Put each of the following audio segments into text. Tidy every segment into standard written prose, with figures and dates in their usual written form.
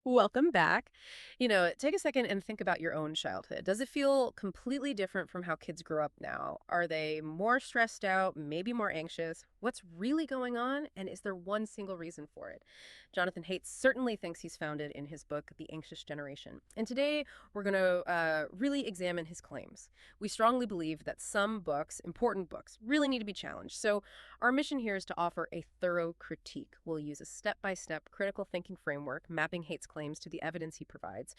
Welcome back. Take a second and think about your own childhood. Does it feel completely different from how kids grow up now? Are they more stressed out, maybe more anxious? What's really going on? And is there one single reason for it? Jonathan Haidt certainly thinks he's found it in his book, The Anxious Generation. And today we're going to really examine his claims. We strongly believe that some books, important books, really need to be challenged. So our mission here is to offer a thorough critique. We'll use a step-by-step critical thinking framework, mapping Haidt's claims to the evidence he provides.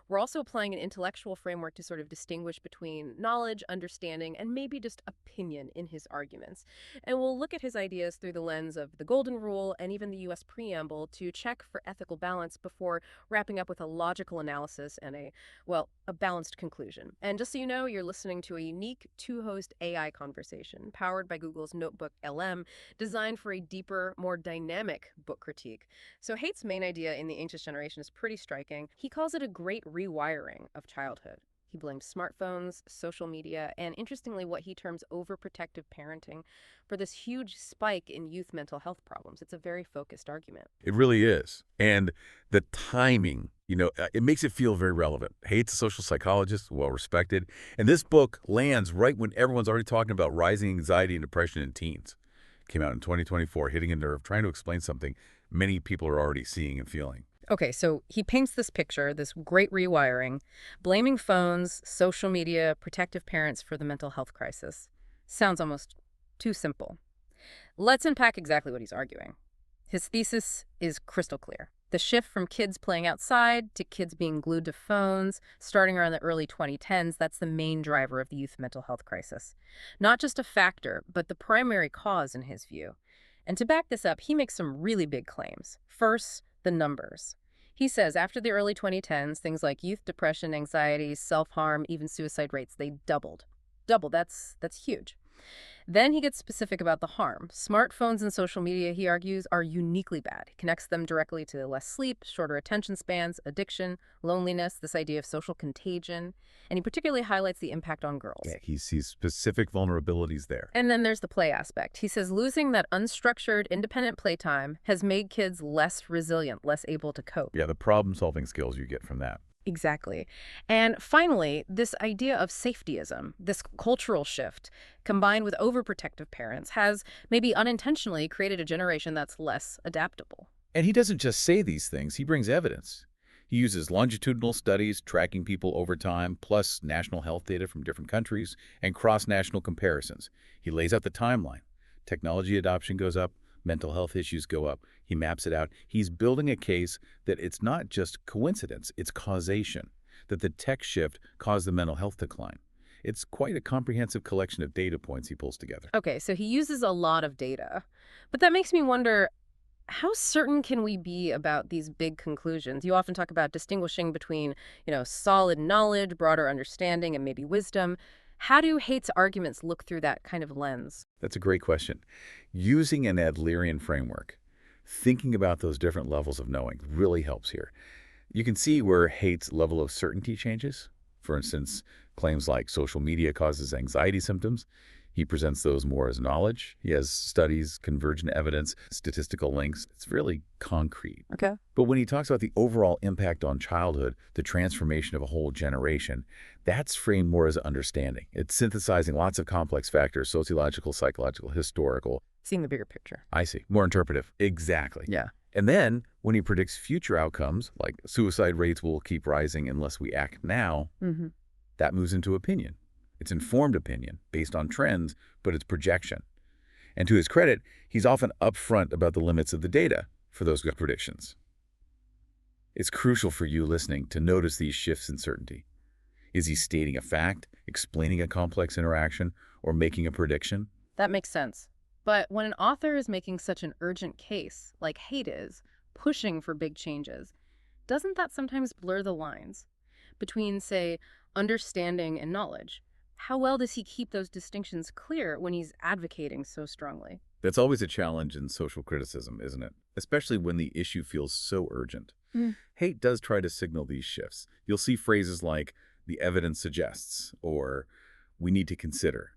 We're also applying an intellectual framework to sort of distinguish between knowledge, understanding, and maybe just opinion in his arguments. And we'll look at his ideas through the lens of the Golden Rule and even the U.S. Preamble to check for ethical balance before wrapping up with a logical analysis and a balanced conclusion. And just so you know, you're listening to a unique two-host AI conversation powered by Google's NotebookLM, designed for a deeper, more dynamic book critique. So Haidt's main idea in The Anxious Generation is pretty striking. He calls it a great rewiring of childhood. He blames smartphones, social media, and interestingly, what he terms overprotective parenting for this huge spike in youth mental health problems. It's a very focused argument. It really is. And the timing, it makes it feel very relevant. Haidt's a social psychologist, well-respected. And this book lands right when everyone's already talking about rising anxiety and depression in teens. Came out in 2024, hitting a nerve, trying to explain something many people are already seeing and feeling. Okay, so he paints this picture, this great rewiring, blaming phones, social media, protective parents for the mental health crisis. Sounds almost too simple. Let's unpack exactly what he's arguing. His thesis is crystal clear. The shift from kids playing outside to kids being glued to phones, starting around the early 2010s, that's the main driver of the youth mental health crisis. Not just a factor, but the primary cause in his view. And to back this up, he makes some really big claims. First, the numbers. He says after the early 2010s, things like youth depression, anxiety, self-harm, even suicide rates, they doubled. Double, that's huge. Then he gets specific about the harm. Smartphones and social media, he argues, are uniquely bad. He connects them directly to less sleep, shorter attention spans, addiction, loneliness, this idea of social contagion. And he particularly highlights the impact on girls. Yeah, he sees specific vulnerabilities there. And then there's the play aspect. He says losing that unstructured, independent playtime has made kids less resilient, less able to cope. Yeah, the problem-solving skills you get from that. Exactly. And finally, this idea of safetyism, this cultural shift, combined with overprotective parents, has maybe unintentionally created a generation that's less adaptable. And he doesn't just say these things, he brings evidence. He uses longitudinal studies tracking people over time, plus national health data from different countries, and cross-national comparisons. He lays out the timeline. Technology adoption goes up, mental health issues go up. He maps it out. He's building a case that it's not just coincidence, it's causation, that the tech shift caused the mental health decline. It's quite a comprehensive collection of data points he pulls together. Okay, so he uses a lot of data. But that makes me wonder, how certain can we be about these big conclusions? You often talk about distinguishing between, solid knowledge, broader understanding, and maybe wisdom. How do Haidt's arguments look through that kind of lens? That's a great question. Using an Adlerian framework, thinking about those different levels of knowing really helps here. You can see where Haidt's level of certainty changes. For instance, claims like social media causes anxiety symptoms. He presents those more as knowledge. He has studies, convergent evidence, statistical links. It's really concrete. Okay. But when he talks about the overall impact on childhood, the transformation of a whole generation, that's framed more as understanding. It's synthesizing lots of complex factors, sociological, psychological, historical. Seeing the bigger picture. I see. More interpretive. Exactly. Yeah. And then when he predicts future outcomes, like suicide rates will keep rising unless we act now, that moves into opinion. It's informed opinion based on trends, but it's projection. And to his credit, he's often upfront about the limits of the data for those good predictions. It's crucial for you listening to notice these shifts in certainty. Is he stating a fact, explaining a complex interaction, or making a prediction? That makes sense. But when an author is making such an urgent case, like Haidt is, pushing for big changes, doesn't that sometimes blur the lines between, say, understanding and knowledge? How well does he keep those distinctions clear when he's advocating so strongly? That's always a challenge in social criticism, isn't it? Especially when the issue feels so urgent. Haidt does try to signal these shifts. You'll see phrases like, the evidence suggests, or we need to consider,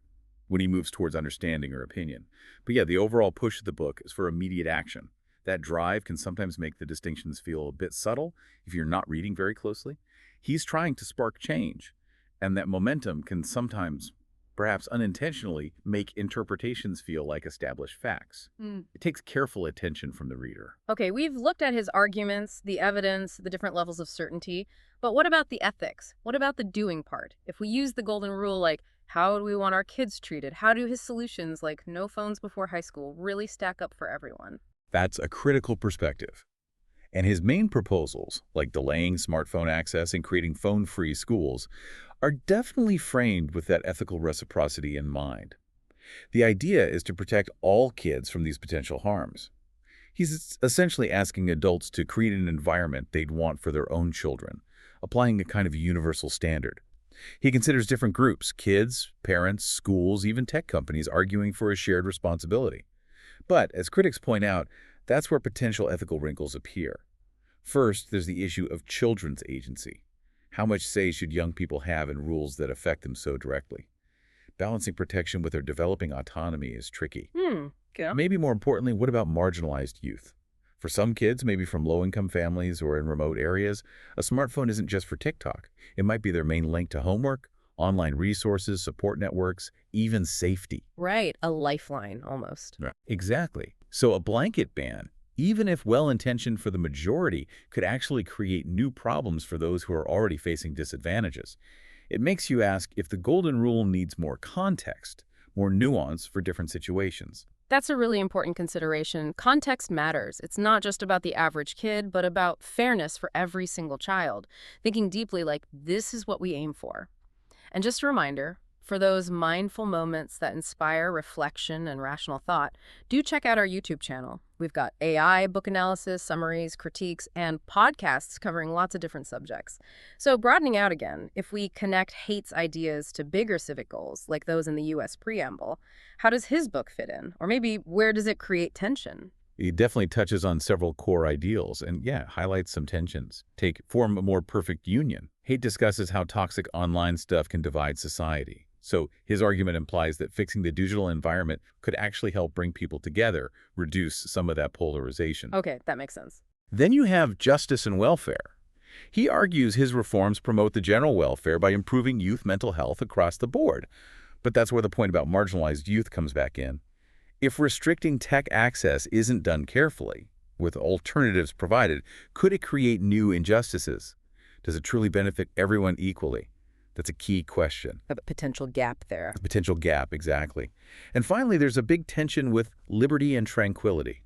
when he moves towards understanding or opinion. But yeah, the overall push of the book is for immediate action, That drive can sometimes make the distinctions feel a bit subtle if you're not reading very closely. He's trying to spark change, and that momentum can sometimes, perhaps unintentionally, make interpretations feel like established facts. It takes careful attention from the reader. Okay, we've looked at his arguments, the evidence, the different levels of certainty, but what about the ethics? What about the doing part? If we use the golden rule, like how do we want our kids treated? How do his solutions, like no phones before high school, really stack up for everyone? That's a critical perspective. And his main proposals, like delaying smartphone access and creating phone-free schools, are definitely framed with that ethical reciprocity in mind. The idea is to protect all kids from these potential harms. He's essentially asking adults to create an environment they'd want for their own children, applying a kind of universal standard. He considers different groups, kids, parents, schools, even tech companies, arguing for a shared responsibility. But, as critics point out, that's where potential ethical wrinkles appear. First, there's the issue of children's agency. How much say should young people have in rules that affect them so directly? Balancing protection with their developing autonomy is tricky. Yeah. Maybe more importantly, what about marginalized youth? For some kids, maybe from low-income families or in remote areas, a smartphone isn't just for TikTok. It might be their main link to homework, online resources, support networks, even safety. Right, a lifeline almost. Right. Exactly. So a blanket ban, even if well-intentioned for the majority, could actually create new problems for those who are already facing disadvantages. It makes you ask if the golden rule needs more context, more nuance for different situations. That's a really important consideration. Context matters. It's not just about the average kid, but about fairness for every single child. Thinking deeply like, this is what we aim for. And just a reminder, for those mindful moments that inspire reflection and rational thought, do check out our YouTube channel. We've got AI, book analysis, summaries, critiques, and podcasts covering lots of different subjects. So broadening out again, if we connect Haidt's ideas to bigger civic goals, like those in the U.S. Preamble, how does his book fit in? Or maybe where does it create tension? He definitely touches on several core ideals and, yeah, highlights some tensions. Take Form a More Perfect Union. Haidt discusses how toxic online stuff can divide society. So his argument implies that fixing the digital environment could actually help bring people together, reduce some of that polarization. Okay, that makes sense. Then you have justice and welfare. He argues his reforms promote the general welfare by improving youth mental health across the board. But that's where the point about marginalized youth comes back in. If restricting tech access isn't done carefully, with alternatives provided, could it create new injustices? Does it truly benefit everyone equally? That's a key question. A potential gap there. A potential gap, exactly. And finally, there's a big tension with liberty and tranquility.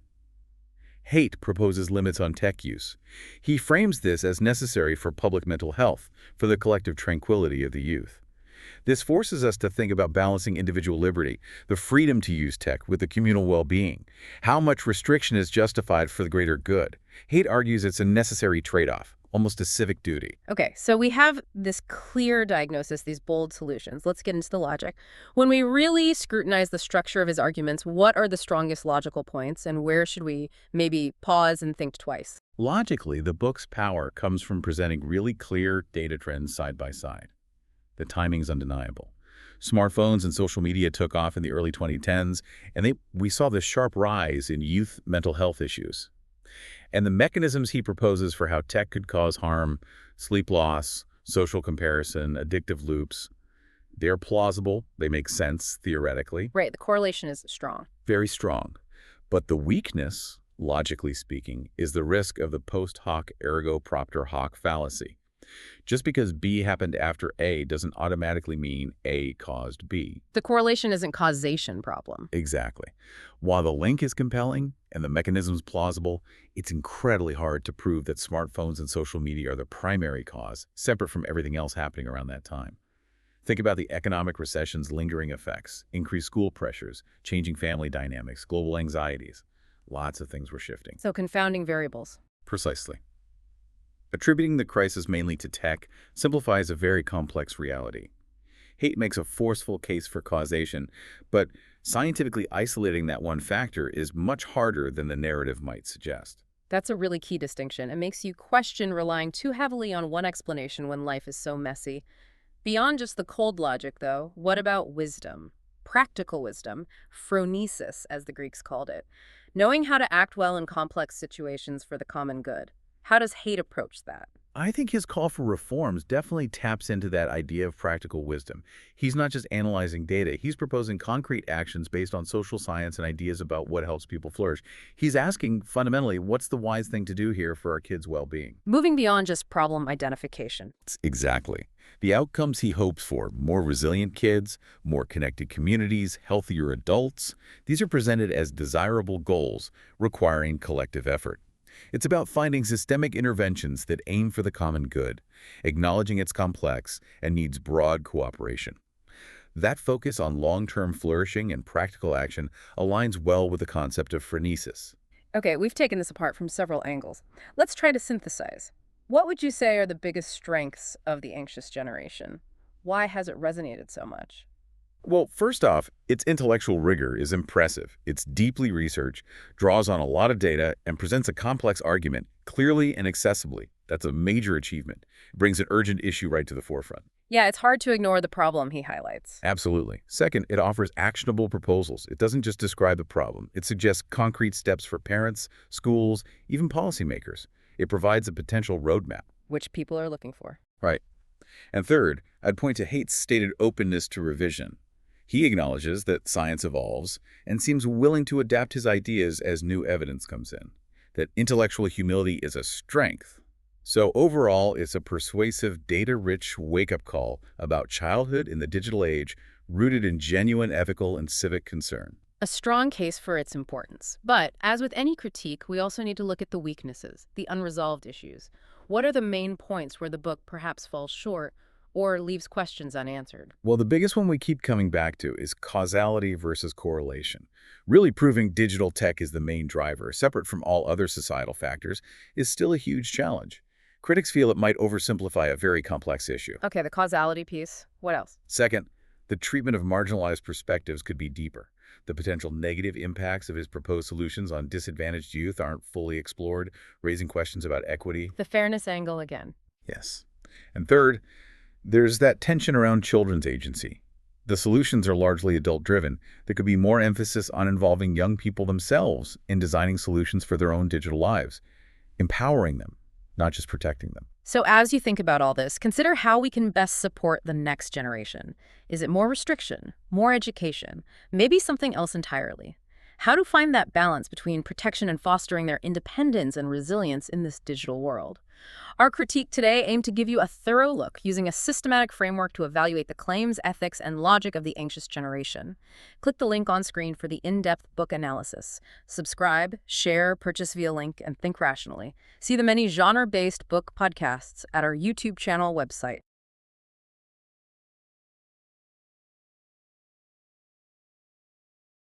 Haidt proposes limits on tech use. He frames this as necessary for public mental health, for the collective tranquility of the youth. This forces us to think about balancing individual liberty, the freedom to use tech, with the communal well-being. How much restriction is justified for the greater good? Haidt argues it's a necessary trade-off, almost a civic duty. Okay, so we have this clear diagnosis, these bold solutions. Let's get into the logic. When we really scrutinize the structure of his arguments, what are the strongest logical points, and where should we maybe pause and think twice? Logically, the book's power comes from presenting really clear data trends side by side. The timing's undeniable. Smartphones and social media took off in the early 2010s, and we saw this sharp rise in youth mental health issues. And the mechanisms he proposes for how tech could cause harm, sleep loss, social comparison, addictive loops, they're plausible, they make sense theoretically. Right, the correlation is strong. Very strong. But the weakness, logically speaking, is the risk of the post hoc ergo propter hoc fallacy. Just because B happened after A doesn't automatically mean A caused B. The correlation isn't causation problem. Exactly. While the link is compelling and the mechanism's plausible, it's incredibly hard to prove that smartphones and social media are the primary cause, separate from everything else happening around that time. Think about the economic recession's lingering effects, increased school pressures, changing family dynamics, global anxieties. Lots of things were shifting. So confounding variables. Precisely. Attributing the crisis mainly to tech simplifies a very complex reality. Haidt makes a forceful case for causation, but scientifically isolating that one factor is much harder than the narrative might suggest. That's a really key distinction. It makes you question relying too heavily on one explanation when life is so messy. Beyond just the cold logic, though, what about wisdom? Practical wisdom, phronesis, as the Greeks called it. Knowing how to act well in complex situations for the common good. How does Haidt approach that? I think his call for reforms definitely taps into that idea of practical wisdom. He's not just analyzing data, he's proposing concrete actions based on social science and ideas about what helps people flourish. He's asking, fundamentally, what's the wise thing to do here for our kids' well-being? Moving beyond just problem identification. Exactly. The outcomes he hopes for, more resilient kids, more connected communities, healthier adults, these are presented as desirable goals requiring collective effort. It's about finding systemic interventions that aim for the common good, acknowledging it's complex and needs broad cooperation. That focus on long-term flourishing and practical action aligns well with the concept of phronesis. Okay, we've taken this apart from several angles. Let's try to synthesize. What would you say are the biggest strengths of the anxious generation? Why has it resonated so much? Well, first off, its intellectual rigor is impressive. It's deeply researched, draws on a lot of data, and presents a complex argument clearly and accessibly. That's a major achievement. It brings an urgent issue right to the forefront. Yeah, it's hard to ignore the problem he highlights. Absolutely. Second, it offers actionable proposals. It doesn't just describe the problem. It suggests concrete steps for parents, schools, even policymakers. It provides a potential roadmap. Which people are looking for. Right. And third, I'd point to Haidt's stated openness to revision. He acknowledges that science evolves and seems willing to adapt his ideas as new evidence comes in, that intellectual humility is a strength. So overall, it's a persuasive, data-rich wake-up call about childhood in the digital age, rooted in genuine ethical and civic concern. A strong case for its importance. But, as with any critique, we also need to look at the weaknesses, the unresolved issues. What are the main points where the book perhaps falls short or leaves questions unanswered? Well, the biggest one we keep coming back to is causality versus correlation. Really proving digital tech is the main driver, separate from all other societal factors, is still a huge challenge. Critics feel it might oversimplify a very complex issue. Okay, the causality piece. What else? Second, the treatment of marginalized perspectives could be deeper. The potential negative impacts of his proposed solutions on disadvantaged youth aren't fully explored, raising questions about equity. The fairness angle again. Yes. And third, there's that tension around children's agency. The solutions are largely adult-driven. There could be more emphasis on involving young people themselves in designing solutions for their own digital lives, empowering them, not just protecting them. So as you think about all this, consider how we can best support the next generation. Is it more restriction, more education, maybe something else entirely? How to find that balance between protection and fostering their independence and resilience in this digital world? Our critique today aimed to give you a thorough look using a systematic framework to evaluate the claims, ethics, and logic of the anxious generation. Click the link on screen for the in-depth book analysis. Subscribe, share, purchase via link, and think rationally. See the many genre-based book podcasts at our YouTube channel website.